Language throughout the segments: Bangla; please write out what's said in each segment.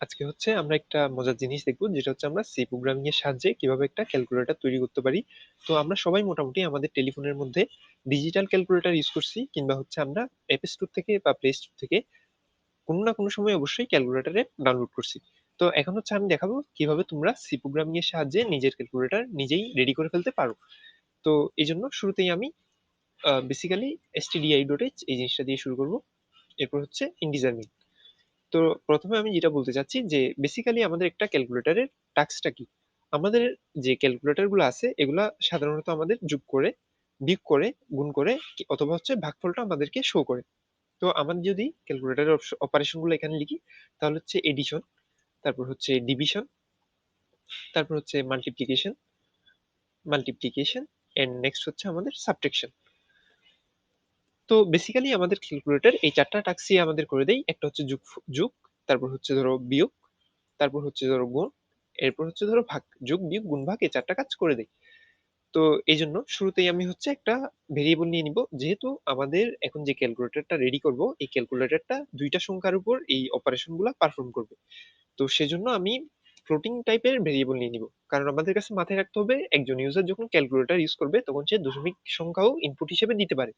আজকে হচ্ছে আমরা একটা মজার জিনিস দেখবো, যেটা হচ্ছে আমরা সি প্রোগ্রামিং এর সাহায্যে কিভাবে একটা ক্যালকুলেটর তৈরি করতে পারি। তো আমরা সবাই মোটামুটি আমাদের টেলিফোনের মধ্যে ডিজিটাল ক্যালকুলেটর ইউজ করছি, কিংবা হচ্ছে আমরা অ্যাপ স্টোর থেকে বা প্লে স্টোর থেকে কোনো না কোনো সময় অবশ্যই ক্যালকুলেটরে ডাউনলোড করছি। তো এখন হচ্ছে আমি দেখাবো কিভাবে তোমরা সি প্রোগ্রামিং এর সাহায্যে নিজের ক্যালকুলেটর নিজেই রেডি করে ফেলতে পারো। তো এই জন্য শুরুতেই আমি বেসিক্যালি stdi.h এই জিনিসটা দিয়ে শুরু করব। এরপর হচ্ছে ইন্টিজার মিন। তো প্রথমে আমি যেটা বলতে চাচ্ছি যে বেসিক্যালি আমাদের একটা ক্যালকুলেটরের টাস্কটা কি। আমাদের যে ক্যালকুলেটর গুলো আছে এগুলা সাধারণত আমাদের যোগ করে, বিয়োগ করে, গুণ করে অথবা হচ্ছে ভাগফলটা আমাদেরকে শো করে। তো আমার যদি ক্যালকুলেটরের অপারেশন গুলো এখানে লিখি, তাহলে হচ্ছে এডিশন, তারপর হচ্ছে ডিভিশন, তারপর হচ্ছে মাল্টিপ্লিকেশন এন্ড নেক্সট হচ্ছে আমাদের সাবট্রাকশন। তো বেসিক্যালি আমাদের ক্যালকুলেটর এই চারটা টাস্কই আমাদের করে দেয়। একটা হচ্ছে যোগ, যোগ, তারপর হচ্ছে ধরো বিয়োগ, তারপর হচ্ছে ধরো গুণ, এরপর হচ্ছে ধরো ভাগ। যোগ বিয়োগ গুণ ভাগ এই চারটা কাজ করে দেয়। তো এই জন্য শুরুতেই আমি হচ্ছে একটা ভেরিয়েবল নিয়ে নিব, যেহেতু আমাদের এখন যে ক্যালকুলেটরটা রেডি করব এই ক্যালকুলেটরটা দুইটা সংখ্যার উপর এই অপারেশন গুলা পারফর্ম করবে। তো সেজন্য আমি ফ্লোটিং টাইপের ভেরিয়েবল নিয়ে নিব, কারণ আমাদের কাছে মাথায় রাখতে হবে একজন ইউজার যখন ক্যালকুলেটর ইউজ করবে তখন সে দশমিক সংখ্যাও ইনপুট হিসেবে দিতে পারে।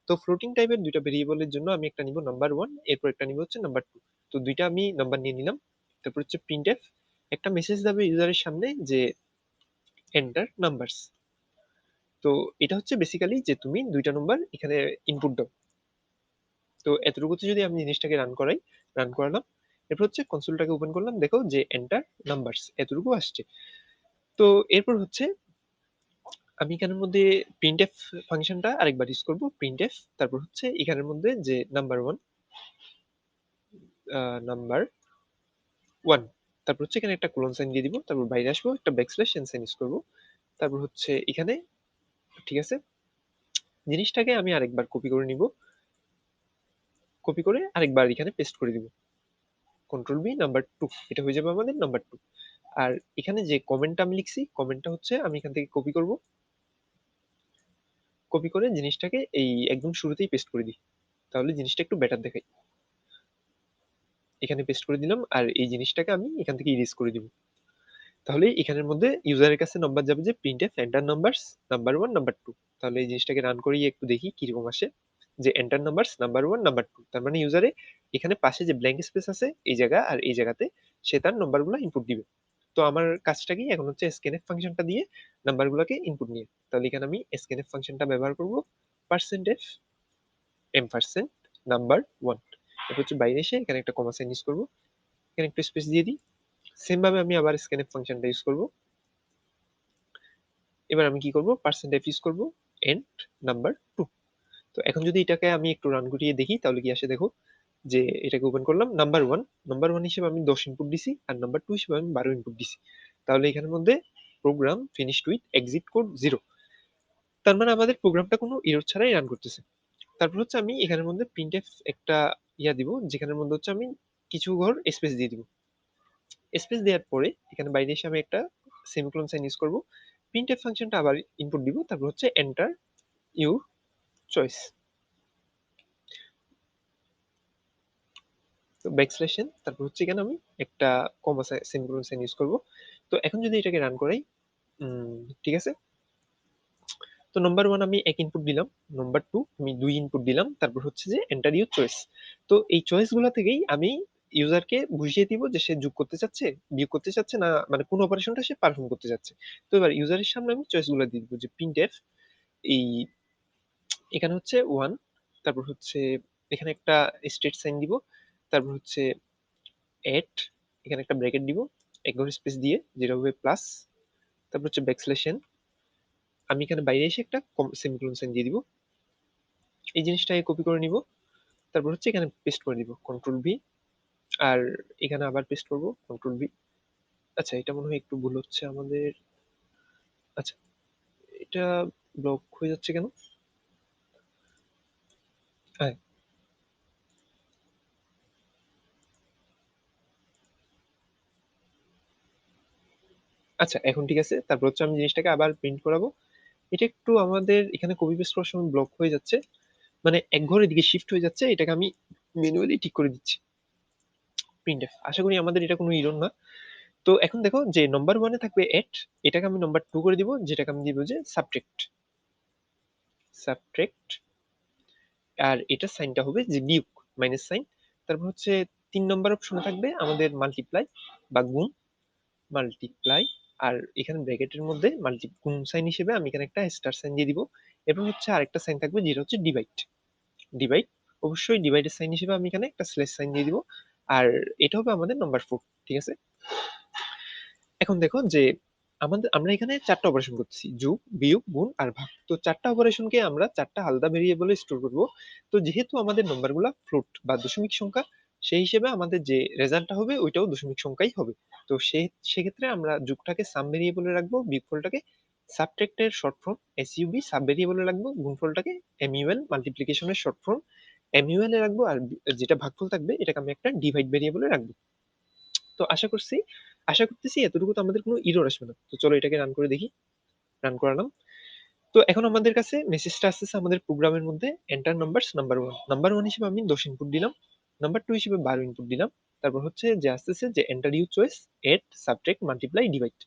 তো ফ্লোটিং টাইপের দুইটা ভেরিয়েবলের জন্য আমি একটা নিব নাম্বার ওয়ান, এরপর একটা নিব হচ্ছে নাম্বার টু। তো দুইটা আমি নাম্বার নিয়ে নিলাম। তারপর হচ্ছে প্রিন্টএফ, একটা মেসেজ যাবে ইউজারের সামনে যে এন্টার নাম্বারস। তো এটা হচ্ছে বেসিক্যালি যে তুমি দুইটা নম্বর এখানে ইনপুট দাও। তো এতটুকুতে যদি আমি জিনিসটাকে রান করালাম, এরপর হচ্ছে কনসোলটাকে ওপেন করলাম, দেখো যে এন্টার নাম্বারস এতটুকু আসছে। তো এরপর হচ্ছে আমি এখানের মধ্যে প্রিন্টএফ ফাংশনটা আরেকবার ইউজ করব, প্রিন্টএফ, তারপর হচ্ছে এখানের মধ্যে যে নাম্বার ওয়ান, নাম্বার ওয়ান, তারপর হচ্ছে এখানে একটা কোলন সাইন দিয়ে দিব, তারপর বাইরে আসবো, একটা ব্যাকস্ল্যাশ এন সাইন ইউজ করবো। তারপর হচ্ছে এখানে, ঠিক আছে, জিনিসটাকে আমি আরেকবার কপি করে নিব, কপি করে আরেকবার এখানে পেস্ট করে দিব, কন্ট্রোল বি নাম্বার টু, এটা হয়ে যাবে আমাদের নাম্বার টু। আর এখানে যে কমেন্টটা আমি লিখছি, কমেন্টটা হচ্ছে আমি এখান থেকে কপি করব, কপি করে জিনিসটাকে এই একদম শুরুতেই পেস্ট করে দিই, তাহলে জিনিসটা একটু বেটার দেখাই। এখানে পেস্ট করে দিলাম, আর এই জিনিসটাকে আমি এখান থেকে ইরেজ করে দিব। তাহলে এখানের মধ্যে ইউজারের কাছে নাম্বার যাবে যে printf enter numbers number one number two. তাহলে এই জিনিসটাকে রান করিয়ে একটু দেখি কিরকম আসে, যে enter numbers number one number two, তার মানে ইউজারে এখানে পাশে যে ব্ল্যাঙ্ক স্পেস আছে এই জায়গা আর এই জায়গাতে সে তার নাম্বারগুলো ইনপুট দিবে। তো আমার কাজটা কি এখন হচ্ছে স্ক্যানএফ ফাংশনটা দিয়ে নাম্বারগুলোকে ইনপুট নিয়ে। তাহলে এখানে আমি স্ক্যানএফ ফাংশনটা ব্যবহার করব, percentage m percent number one. এরপর হচ্ছে বাইরে এসে এখানে একটা কমা সাইন ইউজ করবো, এখানে একটু স্পেস দিয়ে দিই। সেম ভাবে আমি আবার স্ক্যানএফ ফাংশনটা ইউজ করব। এবার আমি কি করব, পার্সেন্ট এফ ইউজ করব, এন্ড নাম্বার টু। তো এখন যদি এটাকে আমি একটু রান করিয়ে দেখি তাহলে কি আসে দেখো, যে এটাকে ওপেন করলাম, নাম্বার ওয়ান হিসেবে আমি 10 ইনপুট দিছি, আর নাম্বার টু হিসেবে আমি 12 ইনপুট দিছি। তাহলে এখানের মধ্যে program finished with exit code zero, তার মানে আমাদের প্রোগ্রামটা কোনো এরর ছাড়াই রান করতেছে। তারপর হচ্ছে আমি এখানের মধ্যে প্রিন্টএফ একটা দিব, যেখানের মধ্যে হচ্ছে আমি কিছু ঘর স্পেস দিয়ে দিব। স্পেস দেওয়ার পরে এখানে বাইরে এসে আমি একটা সেমিকোলন সাইন ইউজ করব, প্রিন্টএফ ফাংশনটা আবার ইনপুট দিব, তারপর হচ্ছে এন্টার ইউর চয়েস। তো ব্যাকস্ল্যাশ এন, তারপর হচ্ছে এখানে আমি একটা কমা সেমিকোলন সাইন ইউজ করব। তো এখন যদি এটাকে রান করাই, ঠিক আছে। তো নাম্বার ওয়ান আমি এক ইনপুট দিলাম, নাম্বার টু আমি দুই ইনপুট দিলাম, তারপর হচ্ছে যে এন্টার ইউর চয়েস। তো এই চয়েস গুলা থেকেই আমি ইউজারকে বুঝিয়ে দিব যে সে যোগ করতে চাচ্ছে, বিয়োগ করতে চাচ্ছে, না মানে কোন অপারেশনটা সে পারফর্ম করতে চাচ্ছে। তো এবার ইউজারের সামনে আমি চয়েস গুলা দিয়ে দিব, যে প্রিন্টএফ এই এখানে হচ্ছে ওয়ান, তারপর হচ্ছে এখানে একটা স্টেট সাইন দিব, তারপর হচ্ছে এট, এখানে একটা ব্র্যাকেট দিব এক ঘর স্পেস দিয়ে, যেটা হবে প্লাস, তারপর হচ্ছে ব্যাকস্ল্যাশ এন, আমি এখানে বাইরে এসে একটা সেমিকোলন সাইন দিয়ে দিব। এই জিনিসটাকে কপি করে নিব, তারপর হচ্ছে এখানে পেস্ট করে দিব, কন্ট্রোল ভি, আর এখানে আবার পেস্ট করব, কন্ট্রোল ভি। আচ্ছা, এটা মনে হয় একটু ভুল হচ্ছে আমাদের। আচ্ছা, এটা ব্লক হয়ে যাচ্ছে কেন? হ্যাঁ, আচ্ছা এখন ঠিক আছে। তারপর হচ্ছে আমি জিনিসটাকে আবার প্রিন্ট করাবো। এটা একটু আমাদের এখানে কপি পেস্ট করার সময় ব্লক হয়ে যাচ্ছে, মানে এক ঘরের দিকে শিফট হয়ে যাচ্ছে, এটাকে আমি ম্যানুয়ালি ঠিক করে দিচ্ছি। প্রিন্টএফ। আশা করি আমাদের এটা কোনো ইরর না। তো এখন দেখো যে নম্বর 1 এ থাকবে 8, এটাকে আমি নম্বর 2 করে দিব, যেটাকে আমি দিব যে সাবট্রাক্ট। সাবট্রাক্ট, আর এটার সাইনটা হবে যে বিয়োগ, মাইনাস সাইন। তারপর হচ্ছে 3 নম্বর অপশনে থাকবে আমাদের মাল্টিপ্লাই বা গুণ, মাল্টিপ্লাই। আর এখানে ব্র্যাকেটের মধ্যে মাল্টি গুণ সাইন হিসেবে আমি এখানে একটা স্টার সাইন দিয়ে দিব। এরপর হচ্ছে আরেকটা সাইন থাকবে যেটা হচ্ছে ডিভাইড। ডিভাইড, অবশ্যই ডিভাইডের সাইন হিসেবে আমি এখানে একটা স্ল্যাশ সাইন দিয়ে দিব। আর এটা হবে আমাদের নাম্বার 4। ঠিক আছে, এখন দেখো যে আমরা এখানে 4টা অপারেশন করতেছি, যোগ, বিয়োগ, গুণ আর ভাগ। তো 4টা অপারেশনকে আমরা 4টা আলাদা ভেরিয়েবলে স্টোর করব। তো যেহেতু আমাদের নম্বরগুলো ফ্লোট বা দশমিক সংখ্যা, সেই হিসেবে আমাদের যে রেজাল্টটা হবে ওইটাও দশমিক সংখ্যাই হবে। তো সেক্ষেত্রে আমরা যোগটাকে সাম ভেরিয়েবলে রাখবো, বিয়োগফলটাকে সাবট্রাক্টের শর্ট ফর্ম এসইউবি সাব ভেরিয়েবলে রাখবো, গুণফলটাকে এমইউএল মাল্টিপ্লিকেশনের শর্ট ফর্ম এমইউএল এ রাখবো, আর যেটা ভাগফল থাকবে এটাকে আমি একটা ডিভাইড ভেরিয়েবলে রাখবো। তো আশা করতেছি এতটুকু তো আমাদের কোনো ইরর আসবে না। তো চলো এটাকে রান করে দেখি। রান করালাম। তো এখন আমাদের কাছে মেসেজটা আসতেছে আমাদের প্রোগ্রামের মধ্যে, এন্টার নাম্বারস নাম্বার 1। নাম্বার 1 হিসেবে আমি 10 ইনপুট দিলাম, নাম্বার 2 হিসেবে 12 ইনপুট দিলাম। তারপর হচ্ছে যে আসতেছে যে enter your choice, add, subtract, multiply, divide.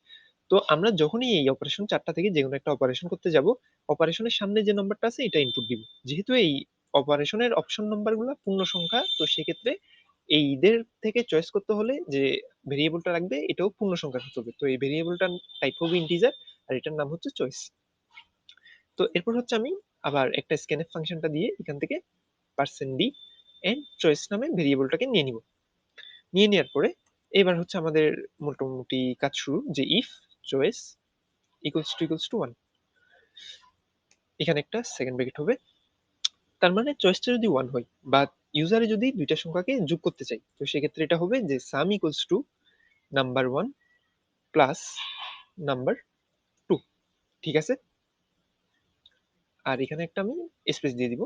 তো আমরা যখনই এই অপারেশন 4টা থেকে যে কোনো একটা অপারেশন করতে যাব, অপারেশনের সামনে যে নাম্বারটা আছে এটা ইনপুট দিব। যেহেতু এই অপারেশনের অপশন নাম্বারগুলো পূর্ণ সংখ্যা, তো সেক্ষেত্রে এই ঈদের থেকে চয়েস করতে হলে যে ভেরিয়েবলটা রাখবে এটাও পূর্ণ সংখ্যা হতে হবে। তো এই ভেরিয়েবলটার টাইপ হবে ইন্টিজার, আর এটার নাম হচ্ছে চয়েস। তো এরপর হচ্ছে আমি আবার একটা স্ক্যানএফ ফাংশনটা দিয়ে এখান থেকে %d এন্ড চয়েস নামে ভেরিয়েবলটাকে নিয়ে নিব। নিয়ে নেওয়ার পরে এবার হচ্ছে আমাদের মোটামুটি কাজ শুরু, যে ইফ চয়েস ইকুয়ালস টু 1, এখানে একটা সেকেন্ড ব্র্যাকেট হবে। তার মানে চয়েসটা যদি 1 হয় বা ইউজারে যদি দুইটা সংখ্যাকে যোগ করতে চাই, তো সেক্ষেত্রে এটা হবে যে sum equals to number 1 plus number 2। ঠিক আছে, আর এখানে একটা আমি স্পেস দিয়ে দিব।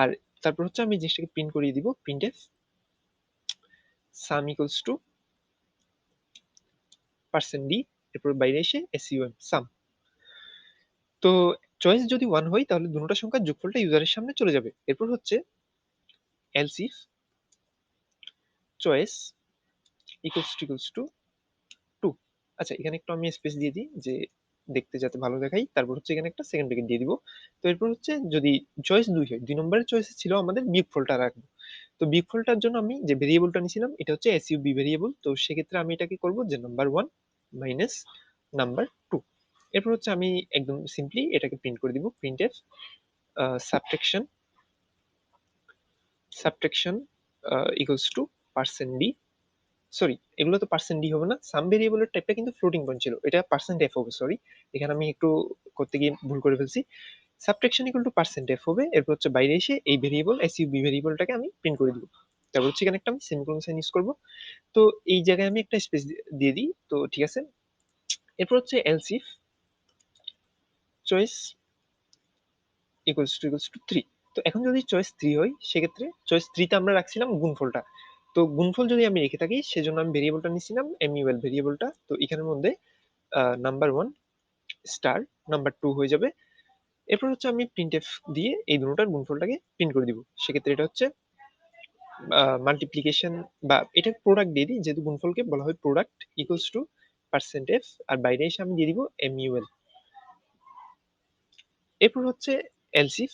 আর তারপর হচ্ছে আমি জিনিসটাকে প্রিন্ট করিয়ে দিব, প্রিন্টএফ সাম ইকুয়ালস টু %d, এরপর বাইরে এসে এসইউএম সাম। তো চয়েস যদি 1 হয় তাহলে দুটোটা সংখ্যার যোগফলটা ইউজারের সামনে চলে যাবে। এরপর হচ্ছে else if choice equals to 2। আচ্ছা, এখানে একটু আমি স্পেস দিয়ে দিই যে দেখতে যাতে ভালো দেখাই। তারপর হচ্ছে এখানে একটা সেকেন্ড ব্র্যাকেট দিয়ে দিব। তো এরপর হচ্ছে যদি চয়েস 2 হয়, 2 নম্বরের চয়েস ছিল আমাদের বিয়োগফলটা রাখবো। তো বিয়োগফলটার জন্য আমি যে ভেরিয়েবলটা নিয়েছিলাম এটা হচ্ছে এসইউবি ভেরিয়েবল। তো সেক্ষেত্রে আমি এটাকে করব যে নাম্বার 1 মাইনাস নাম্বার 2। এরপর হচ্ছে আমি একদম সিম্পলি এটাকে প্রিন্ট করে দিব, printf subtraction subtraction equals to %d। Sorry, এগুলো তো %d হবে না, সাম ভেরিয়েবলের টাইপটা কিন্তু ফ্লোটিং পয়েন্ট ছিল, এটা %f হবে। সরি, এখানে আমি একটু করতে গিয়ে ভুল করে ফেলছি। সাবট্রাকশন ইকুয়াল টু %f হবে। এরপর হচ্ছে বাইরে এসে এই ভেরিয়েবল এসইউবি ভেরিয়েবলটাকে আমি প্রিন্ট করে দিব। তারপর হচ্ছে এখানে একটা আমি সেমিকোলন সাইন ইউজ করব। তো এই জায়গায় আমি একটা স্পেস দিয়ে দিই। তো ঠিক আছে, এরপর হচ্ছে else if choice equals to 3। তো এখন যদি চয়েস 3 হয় সেক্ষেত্রে চয়েস 3 তে আমরা রাখছিলাম গুণফলটা। তো গুণফল যদি আমি রেখে থাকি সেজন্য আমি ভেরিয়েবলটা নিছিলাম এমইউএল ভেরিয়েবলটা। তো এখানের মধ্যে নাম্বার 1 স্টার নাম্বার 2 হয়ে যাবে। এরপর হচ্ছে আমি প্রিন্টএফ দিয়ে এই দুটোটার গুণফলটাকে প্রিন্ট করে দিব। সেক্ষেত্রে এটা হচ্ছে মাল্টিপ্লিকেশন বা এটা প্রোডাক্ট দিয়ে দিই, যেহেতু গুণফলকে বলা হয় প্রোডাক্ট, ইকুয়ালস টু %f, আর বাইরে এসে আমি দিয়ে দিব এমইউএল। এরপর হচ্ছে এলস ইফ।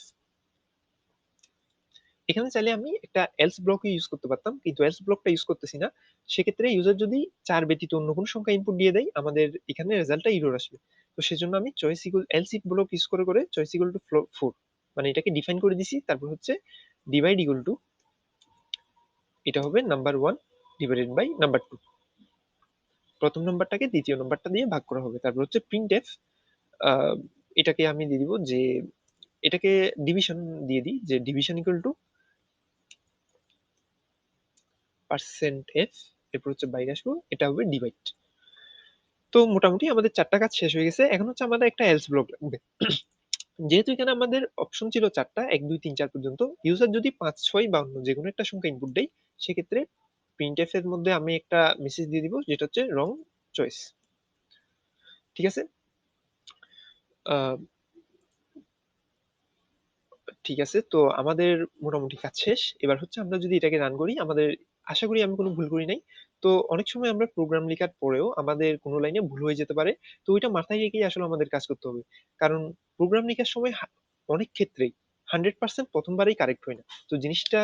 এখানে চাইলে আমি একটা এলস ব্লক ইউজ করতে পারতাম, কিন্তু এলস ব্লকটা ইউজ করতেছি না। সেক্ষেত্রে ইউজার যদি 4 ব্যতীত অন্য কোনো সংখ্যা ইনপুট দিয়ে দেয় আমাদের এখানে রেজাল্টটা ইরর আসবে। তো সেজন্য আমি choice equal else if block use করে চয়েস ইকুয়াল টু 4 মানে এটাকে ডিফাইন করে দিছি। তারপর হচ্ছে ডিভাইড ইকুয়াল টু, এটা হবে নাম্বার 1 ডিভাইডেড বাই নাম্বার 2। প্রথম নাম্বারটাকে দ্বিতীয় নাম্বারটা দিয়ে ভাগ করা হবে। তারপর হচ্ছে প্রিন্টএফ, এটাকে আমি দিয়ে দিব যে এটাকে ডিভিশন দিয়ে দিই, যে ডিভিশন ইকুয়াল টু %f, এরপর হচ্ছে বাইরে আসবো, এটা হবে ডিভাইড। তো মোটামুটি আমাদের 4টা কাজ শেষ হয়ে গেছে। এখন হচ্ছে আমাদের একটা এলস ব্লক লাগবে। যেহেতু এখানে আমাদের অপশন ছিল 4টা, 1 2 3 4 পর্যন্ত, ইউজার যদি 5 6 বা অন্য যে কোনো একটা সংখ্যা ইনপুট দেয় সেক্ষেত্রে প্রিন্টএফ এর মধ্যে আমি একটা মেসেজ দিয়ে দিব যেটা হচ্ছে রং চয়েস। ঠিক আছে, আহ, ঠিক আছে, তো আমাদের মোটামুটি কাজ শেষ। এবার হচ্ছে আমরা যদি এটাকে রান করি আমাদের আশা করি আমি কোনো ভুল করি নাই। তো অনেক সময় আমরা প্রোগ্রাম লেখার পরেও আমাদের কোনো লাইনে ভুল হয়ে যেতে পারে। তো ওইটা মাথায় রেখেই আসলে আমাদের কাজ করতে হবে। কারণ প্রোগ্রাম লেখার সময় অনেক ক্ষেত্রেই 100% ১ম বারেই কারেক্ট হয় না। তো জিনিসটা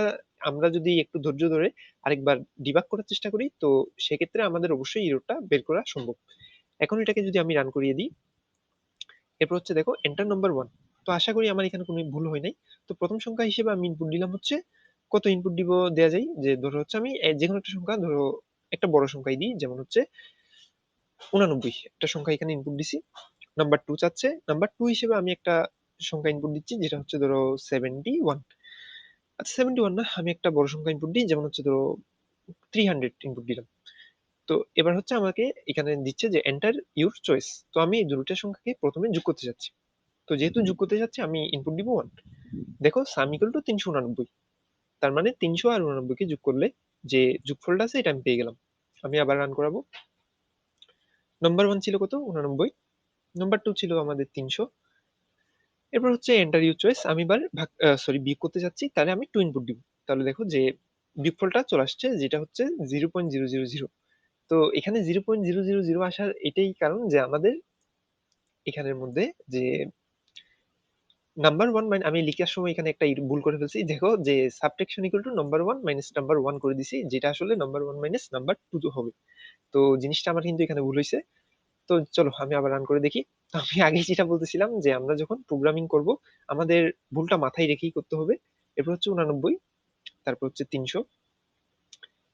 আমরা যদি একটু ধৈর্য ধরে আরেকবার ডিবাগ করার চেষ্টা করি, তো সেক্ষেত্রে আমাদের অবশ্যই এররটা বের করা সম্ভব। এখন এটাকে যদি আমি রান করিয়ে দিই, এরপর হচ্ছে দেখো এন্টার নাম্বার 1। তো আশা করি আমার এখানে কোনো ভুল হয় নাই। তো প্রথম সংখ্যা হিসেবে আমি ইনপুট দিলাম হচ্ছে, কত ইনপুট দিব দেয়া যায়, যে ধরো হচ্ছে আমি যেকোনো একটা সংখ্যা, ধরো একটা বড় সংখ্যাই দিই, যেমন হচ্ছে 89 একটা সংখ্যা এখানে ইনপুট দিছি। নাম্বার 2 চাচ্ছে, নাম্বার 2 হিসেবে আমি একটা সংখ্যা ইনপুট দিচ্ছি, যেটা হচ্ছে ধরো 71। আচ্ছা 71 না, আমি একটা বড় সংখ্যা ইনপুট দিই, যেমন হচ্ছে ধরো 300 ইনপুট দিলাম। তো এবার হচ্ছে আমাকে এখানে দিচ্ছে যে এন্টার ইউর চয়েস। তো আমি এই দুটো সংখ্যাকে প্রথমে যোগ করতে যাচ্ছি। তো যেহেতু যোগ করতে যাচ্ছি, আমি ইনপুট দিব 1। দেখো সাম ইকুয়াল টু 389। তার মানে 300 আর 89 কে যোগ করলে যে যোগফলটা আছে এটা আমি পেয়ে গেলাম। আমি আবার রান করাবো। নাম্বার 1 ছিল কত? 89। নাম্বার 2 ছিল আমাদের 300। এরপর হচ্ছে এন্টার ইউর চয়েস। আমি এবার ভাগ বিয়োগ করতে যাচ্ছি, তাহলে আমি 2 ইনপুট দিব। তাহলে দেখো যে বিয়োগফলটা চলে আসছে, যেটা হচ্ছে 0.000। তো এখানে 0.000 আসার এটাই কারণ যে আমাদের এখানের মধ্যে যে নাম্বার 1 আমি লিখার সময় এখানে একটা ভুল করে ফেলছি। দেখো যে subtraction equal to number 1 minus number 1 করে দিছি, যেটা আসলে নাম্বার 1 মাইনাস নাম্বার 2 হবে। তো জিনিসটা আমার কিন্তু এখানে ভুল হইছে। তো চলো আমি আবার রান করে দেখি। তো আমি আগেই যেটা বলতেছিলাম যে আমরা যখন প্রোগ্রামিং করব, আমাদের ভুলটা মাথায় রেখেই করতে হবে। এরপর হচ্ছে 89, তারপর হচ্ছে 300।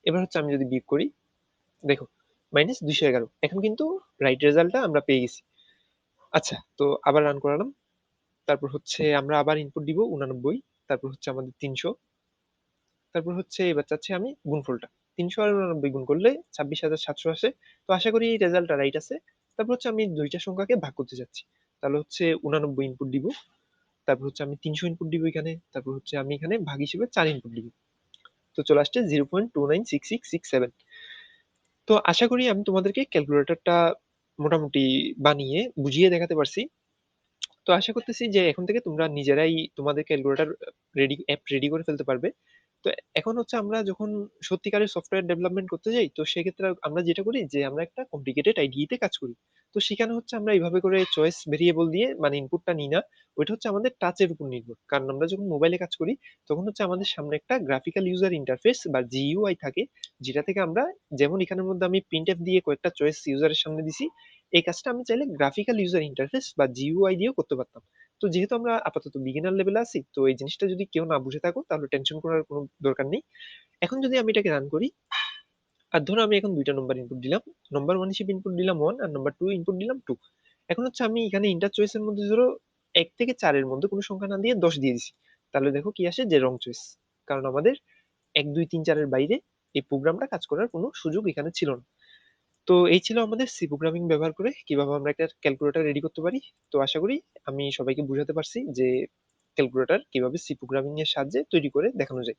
এবার হচ্ছে আমি যদি বিয়োগ করি, দেখো মাইনাস 211। এখন কিন্তু রাইট রেজাল্টটা আমরা পেয়ে গেছি। আচ্ছা, তো আবার রান করালাম। তারপর হচ্ছে আমরা আবার ইনপুট দিব 89। তারপর হচ্ছে আমাদের 300। তারপর হচ্ছে এবার চাচ্ছি আমি গুণফলটা। 300 আর 89 গুণ করলে 26,700 আসে। তো আশা করি এই রেজাল্টটা রাইট আছে। তারপর হচ্ছে আমি দুইটা সংখ্যাকে ভাগ করতে যাচ্ছি। তাহলে হচ্ছে 89 ইনপুট দিব। তারপর হচ্ছে আমি 300 ইনপুট দিব এখানে। তারপর হচ্ছে আমি এখানে ভাগ হিসেবে 4 ইনপুট দিব। তো চলে আসছে 0.296667। তো আশা করি আমি তোমাদেরকে ক্যালকুলেটরটা মোটামুটি বানিয়ে বুঝিয়ে দেখাতে পারছি। তো আশা করতেছি যে এখন থেকে তোমরা নিজেরাই তোমাদের ক্যালকুলেটর অ্যাপ রেডি করে ফেলতে পারবে। তো এখন হচ্ছে আমরা যখন সত্যিকারের সফটওয়্যার ডেভেলপমেন্ট করতে যাই, তো সেক্ষেত্রে আমরা যেটা করি যে আমরা একটা কমপ্লিকেটেড আইডিইতে কাজ করি। তো সেখানে হচ্ছে আমরা এইভাবে করে চয়েস ভেরিয়েবল দিয়ে মানে ইনপুটটা নিই না। ওইটা হচ্ছে আমাদের টাচের উপর নির্ভর, কারণ আমরা যখন মোবাইলে কাজ করি তখন হচ্ছে আমাদের সামনে একটা গ্রাফিক্যাল ইউজার ইন্টারফেস বা জিইউআই থাকে, যেটা থেকে আমরা, যেমন এখানের মধ্যে আমি প্রিন্ট এফ দিয়ে কয়েকটা চয়েস ইউজারের সামনে দিছি, এই কাজটা আমি চাইলে গ্রাফিক্যাল ইউজার ইন্টারফেস বা জিইউআই দিয়েও করতে পারতাম। তো যেহেতু আমরা আপাতত বিগিনার লেভেলে আছি, তো এই জিনিসটা যদি কেউ না বুঝে থাকো তাহলে টেনশন করার কোনো দরকার নেই। এখন যদি আমি এটাকে রান করি, আর ধরো আমি এখন দুইটা নম্বর ইনপুট দিলাম। নাম্বার 1 হিসেবে ইনপুট দিলাম 1 আর নাম্বার 2 ইনপুট দিলাম 2। এখন হচ্ছে আমি এখানে ইন্টার চয়েসের মধ্যে ধরো 1 থেকে 4 এর মধ্যে কোনো সংখ্যা না দিয়ে 10 দিয়ে দিছি। তাহলে দেখো কি আসে, যে রং চয়েস। কারণ আমাদের 1 2 3 4 এর বাইরে এই প্রোগ্রামটা কাজ করার কোনো সুযোগ এখানে ছিল না। তো এই ছিল আমাদের সি প্রোগ্রামিং ব্যবহার করে কিভাবে আমরা একটা ক্যালকুলেটর রেডি করতে পারি। তো আশা করি আমি সবাইকে বুঝাতে পারছি যে ক্যালকুলেটর কিভাবে সি প্রোগ্রামিং এর সাহায্যে তৈরি করে দেখানো যায়।